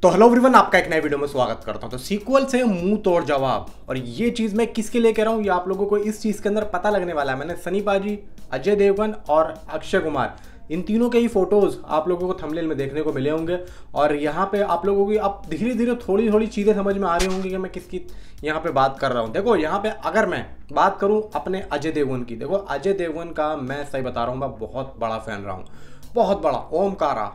तो hello everyone, आपका एक नए वीडियो में स्वागत करता हूं। तो सीक्वल से मुंह तोड़ जवाब, और ये चीज़ मैं किसके लिए कह रहा हूं, ये आप लोगों को इस चीज़ के अंदर पता लगने वाला है। मैंने सनी पाजी, अजय देवगन और अक्षय कुमार, इन तीनों के ही फोटोज़ आप लोगों को थंबनेल में देखने को मिले होंगे। और यहाँ पे आप लोगों की अब धीरे धीरे थोड़ी थोड़ी चीज़ें समझ में आ रही होंगी कि मैं किसकी यहाँ पे बात कर रहा हूँ। देखो यहाँ पे अगर मैं बात करूँ अपने अजय देवगन की, देखो अजय देवगन का मैं सही बता रहा हूँ, मैं बहुत बड़ा फ़ैन रहा हूँ, बहुत बड़ा। ओमकारा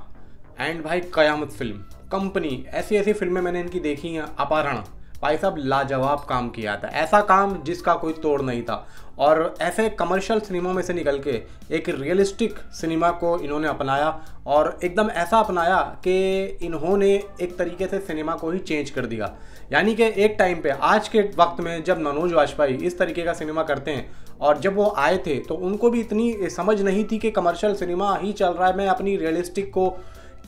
एंड भाई कयामत फिल्म कंपनी, ऐसी ऐसी फिल्में मैंने इनकी देखी हैं। अपहरण, भाई साहब लाजवाब काम किया था, ऐसा काम जिसका कोई तोड़ नहीं था। और ऐसे कमर्शियल सिनेमा में से निकल के एक रियलिस्टिक सिनेमा को इन्होंने अपनाया, और एकदम ऐसा अपनाया कि इन्होंने एक तरीके से सिनेमा को ही चेंज कर दिया। यानी कि एक टाइम पे, आज के वक्त में जब मनोज वाजपेयी इस तरीके का सिनेमा करते हैं, और जब वो आए थे तो उनको भी इतनी समझ नहीं थी कि कमर्शियल सिनेमा ही चल रहा है, मैं अपनी रियलिस्टिक को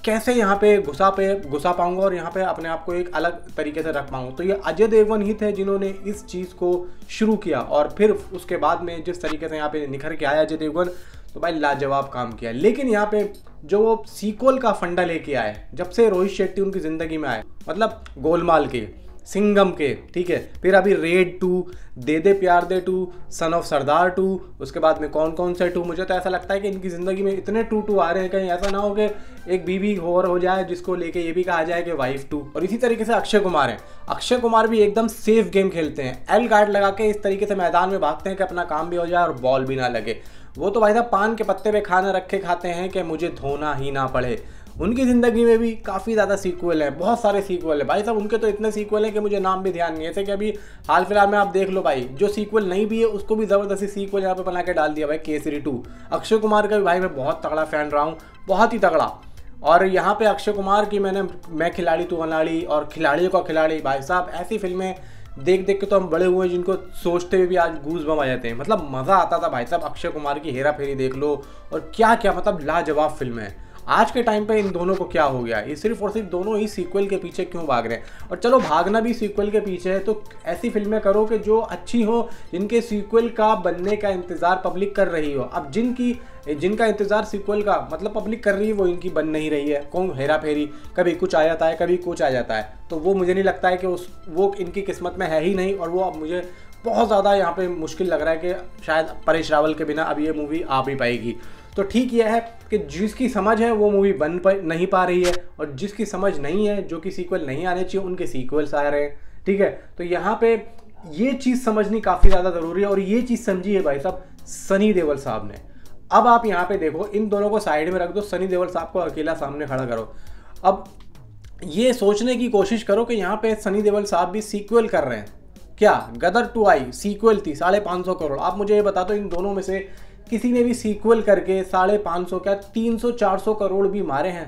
कैसे यहाँ पे घुसा पाऊंगा और यहाँ पे अपने आप को एक अलग तरीके से रख पाऊंगा। तो ये अजय देवगन ही थे जिन्होंने इस चीज़ को शुरू किया, और फिर उसके बाद में जिस तरीके से यहाँ पे निखर के आया अजय देवगन, तो भाई लाजवाब काम किया। लेकिन यहाँ पे जो वो सीक्वल का फंडा लेके आए, जब से रोहित शेट्टी उनकी ज़िंदगी में आए, मतलब गोलमाल के, सिंघम के, ठीक है, फिर अभी रेड 2, दे दे प्यार दे 2, सन ऑफ सरदार 2, उसके बाद में कौन कौन से 2। मुझे तो ऐसा लगता है कि इनकी ज़िंदगी में इतने 2 आ रहे हैं, कहीं ऐसा ना हो कि एक बीवी और हो जाए जिसको लेके ये भी कहा जाए कि वाइफ 2। और इसी तरीके से अक्षय कुमार हैं, अक्षय कुमार भी एकदम सेफ गेम खेलते हैं, एल गार्ड लगा के इस तरीके से मैदान में भागते हैं कि अपना काम भी हो जाए और बॉल भी ना लगे। वो तो भाई साहब पान के पत्ते पे खाना रखे खाते हैं कि मुझे धोना ही ना पड़े। उनकी ज़िंदगी में भी काफ़ी ज़्यादा सीक्वल है, बहुत सारे सीक्वल है भाई साहब। उनके तो इतने सीक्वल हैं कि मुझे नाम भी ध्यान नहीं है। जैसे कि अभी हाल फिलहाल में आप देख लो भाई, जो सीक्वल नहीं भी है उसको भी ज़बरदस्ती सीक्वल यहाँ पे बना के डाल दिया भाई, केसरी 2। अक्षय कुमार का भी भाई मैं बहुत तगड़ा फ़ैन रहा हूँ, बहुत ही तगड़ा। और यहाँ पे अक्षय कुमार की मैं खिलाड़ी तू अनाड़ी और खिलाड़ियों का खिलाड़ी, भाई साहब ऐसी फिल्में देख देख के तो हम बड़े हुए हैं जिनको सोचते हुए भी आज गूज बम आ जाते हैं। मतलब मज़ा आता था भाई साहब। अक्षय कुमार की हेरा फेरी देख लो, और क्या क्या मतलब लाजवाब फिल्म है। आज के टाइम पे इन दोनों को क्या हो गया, ये सिर्फ और सिर्फ दोनों ही सीक्वल के पीछे क्यों भाग रहे हैं। और चलो भागना भी सीक्वल के पीछे है तो ऐसी फिल्में करो कि जो अच्छी हो, जिनके सीक्वल का बनने का इंतज़ार पब्लिक कर रही हो। अब जिनका इंतज़ार सीक्वल का मतलब पब्लिक कर रही है, वो इनकी बन नहीं रही है। कौन हेरा फेरी, कभी कुछ आ जाता है, कभी कुछ आ जाता है, तो वो मुझे नहीं लगता है कि वो इनकी किस्मत में है ही नहीं। और वो अब मुझे बहुत ज़्यादा यहाँ पे मुश्किल लग रहा है कि शायद परेश रावल के बिना अब ये मूवी आ भी पाएगी। तो ठीक यह है कि जिसकी समझ है वो मूवी बन नहीं पा रही है, और जिसकी समझ नहीं है, जो कि सीक्वल नहीं आने चाहिए, उनके सीक्वल्स आ रहे हैं, ठीक है। तो यहाँ पे ये चीज़ समझनी काफ़ी ज़्यादा ज़रूरी है, और ये चीज़ समझी है भाई साहब सनी देओल साहब ने। अब आप यहाँ पे देखो, इन दोनों को साइड में रख दो, सनी देओल साहब को अकेला सामने खड़ा करो। अब ये सोचने की कोशिश करो कि यहाँ पे सनी देओल साहब भी सीक्वल कर रहे हैं। क्या गदर 2 आई, सीक्वल थी 550 करोड़। आप मुझे ये बता दो, इन दोनों में से किसी ने भी सीक्वल करके 550 क्या 300-400 करोड़ भी मारे हैं?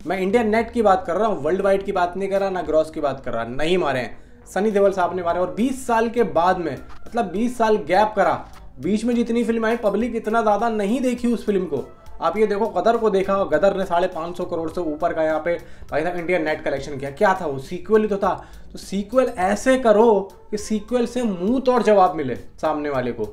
मैं इंडियन नेट की बात कर रहा हूँ, वर्ल्ड वाइड की बात नहीं कर रहा, ना ग्रॉस की बात कर रहा, नहीं मारे हैं। सनी देओल साहब ने मारे, और 20 साल के बाद में, मतलब 20 साल गैप करा, बीच में जितनी फिल्म आई पब्लिक इतना ज़्यादा नहीं देखी उस फिल्म को। आप ये देखो, गदर को देखा, गदर ने 550 करोड़ से ऊपर का यहाँ पे भाई साहब इंडियन नेट कलेक्शन किया। क्या था वो? सीक्वल ही तो था। तो सीक्वल ऐसे करो कि सीक्वल से मुंह तोड़ जवाब मिले सामने वाले को,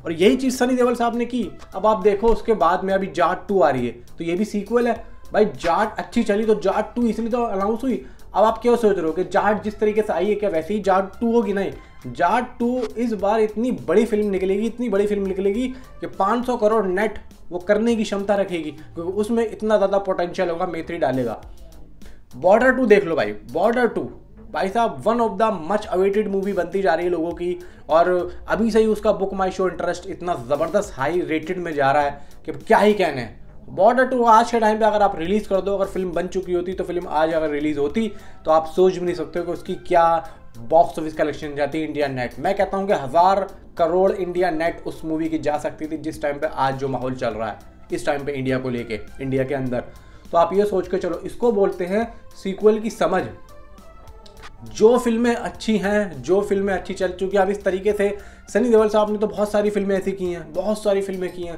और यही चीज़ सनी देओल साहब ने की। अब आप देखो, उसके बाद में अभी जाट 2 आ रही है, तो ये भी सीक्वल है भाई। जाट अच्छी चली तो जाट 2 इसलिए तो अनाउंस हुई। अब आप क्यों सोच रहे हो कि जाट जिस तरीके से आई है क्या वैसे ही जाट 2 होगी? नहीं, जाट 2 इस बार इतनी बड़ी फिल्म निकलेगी, इतनी बड़ी फिल्म निकलेगी कि 500 करोड़ नेट वो करने की क्षमता रखेगी, क्योंकि उसमें इतना ज़्यादा पोटेंशियल होगा, मेथी डालेगा। बॉर्डर 2 देख लो भाई, बॉर्डर 2 भाई साहब one of the much awaited movie बनती जा रही है लोगों की, और अभी से ही उसका बुक माई शो इंटरेस्ट इतना ज़बरदस्त हाई रेटेड में जा रहा है कि क्या ही कहने। बॉर्डर 2 आज के टाइम पे अगर आप रिलीज़ कर दो, अगर फिल्म बन चुकी होती तो फिल्म आज अगर रिलीज़ होती तो आप सोच भी नहीं सकते हो कि उसकी क्या बॉक्स ऑफिस कलेक्शन जाती इंडिया नेट। मैं कहता हूँ कि 1000 करोड़ इंडिया नेट उस मूवी की जा सकती थी, जिस टाइम पे आज जो माहौल चल रहा है इस टाइम पे इंडिया को लेके, इंडिया के अंदर। तो आप ये सोच के चलो, इसको बोलते हैं सीक्वल की समझ। जो फिल्में अच्छी हैं, जो फिल्में अच्छी चल चुकी हैं, अब इस तरीके से सनी देओल साहब ने तो बहुत सारी फिल्में ऐसी की हैं, बहुत सारी फिल्में की हैं,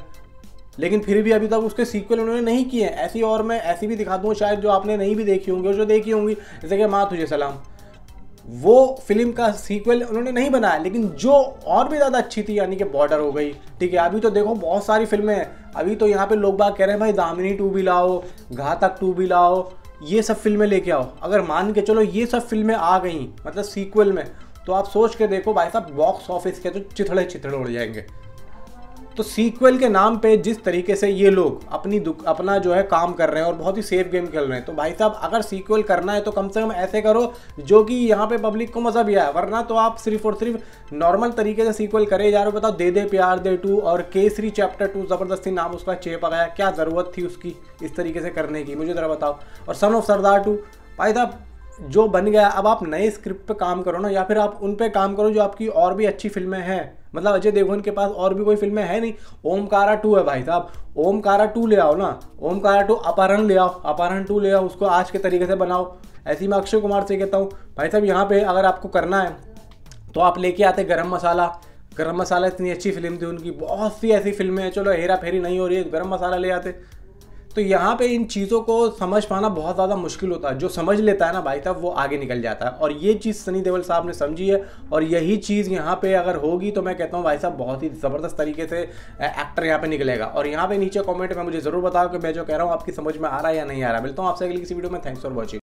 लेकिन फिर भी अभी तक उसके सीक्वल उन्होंने नहीं किए हैं। ऐसी, और मैं ऐसी भी दिखा दूँ शायद जो आपने नहीं भी देखी होंगी, और जो देखी होंगी, जैसे कि माँ तुझे सलाम, वो फिल्म का सीक्वल उन्होंने नहीं बनाया, लेकिन जो और भी ज़्यादा अच्छी थी, यानी कि बॉर्डर हो गई, ठीक है। अभी तो देखो बहुत सारी फिल्में हैं, अभी तो यहाँ पे लोग बाग कह रहे हैं भाई दामिनी 2 भी लाओ, घातक 2 भी लाओ, ये सब फिल्में लेके आओ। अगर मान के चलो ये सब फिल्में आ गई मतलब सीक्वल में, तो आप सोच के देखो भाई साहब बॉक्स ऑफिस के तो चिथड़े चिथड़े उड़ जाएंगे। तो सीक्वल के नाम पे जिस तरीके से ये लोग अपना जो है काम कर रहे हैं और बहुत ही सेफ गेम खेल रहे हैं, तो भाई साहब अगर सीक्वल करना है तो कम से कम ऐसे करो जो कि यहाँ पे पब्लिक को मज़ा भी आए, वरना तो आप सिर्फ और सिर्फ नॉर्मल तरीके से सीक्वल करे जा रहे हो। बताओ दे दे प्यार दे 2 और केसरी चैप्टर 2 ज़बरदस्ती नाम उसका चेपा गया, क्या ज़रूरत थी उसकी इस तरीके से करने की, मुझे ज़रा बताओ। और सन ऑफ सरदार 2 भाई साहब जो बन गया, अब आप नए स्क्रिप्ट पे काम करो ना, या फिर आप उन पे काम करो जो आपकी और भी अच्छी फिल्में हैं। मतलब अजय देवगन के पास और भी कोई फिल्में है नहीं। ओमकारा 2 है भाई साहब, ओमकारा 2 ले आओ ना, ओमकारा 2, अपहरण ले आओ, अपहरण 2 ले आओ, उसको आज के तरीके से बनाओ। ऐसे ही मैं अक्षय कुमार से कहता हूँ भाई साहब यहाँ पे अगर आपको करना है तो आप लेके आते गरम मसाला। गरम मसाला इतनी अच्छी फिल्म थी उनकी, बहुत सी ऐसी फिल्में हैं, चलो हेरा फेरी नहीं हो रही है, गरम मसाला ले आते। तो यहाँ पे इन चीज़ों को समझ पाना बहुत ज़्यादा मुश्किल होता है। जो समझ लेता है ना भाई साहब वो आगे निकल जाता है, और ये चीज़ सनी देओल साहब ने समझी है। और यही चीज़ यहाँ पे अगर होगी तो मैं कहता हूँ भाई साहब बहुत ही ज़बरदस्त तरीके से एक्टर यहाँ पे निकलेगा। और यहाँ पे नीचे कमेंट में मुझे ज़रूर बताओ कि मैं जो कह रहा हूँ आपकी समझ में आ रहा है या नहीं आ रहा। मिलता हूँ आपसे अगली किसी वीडियो में। Thanks for watching.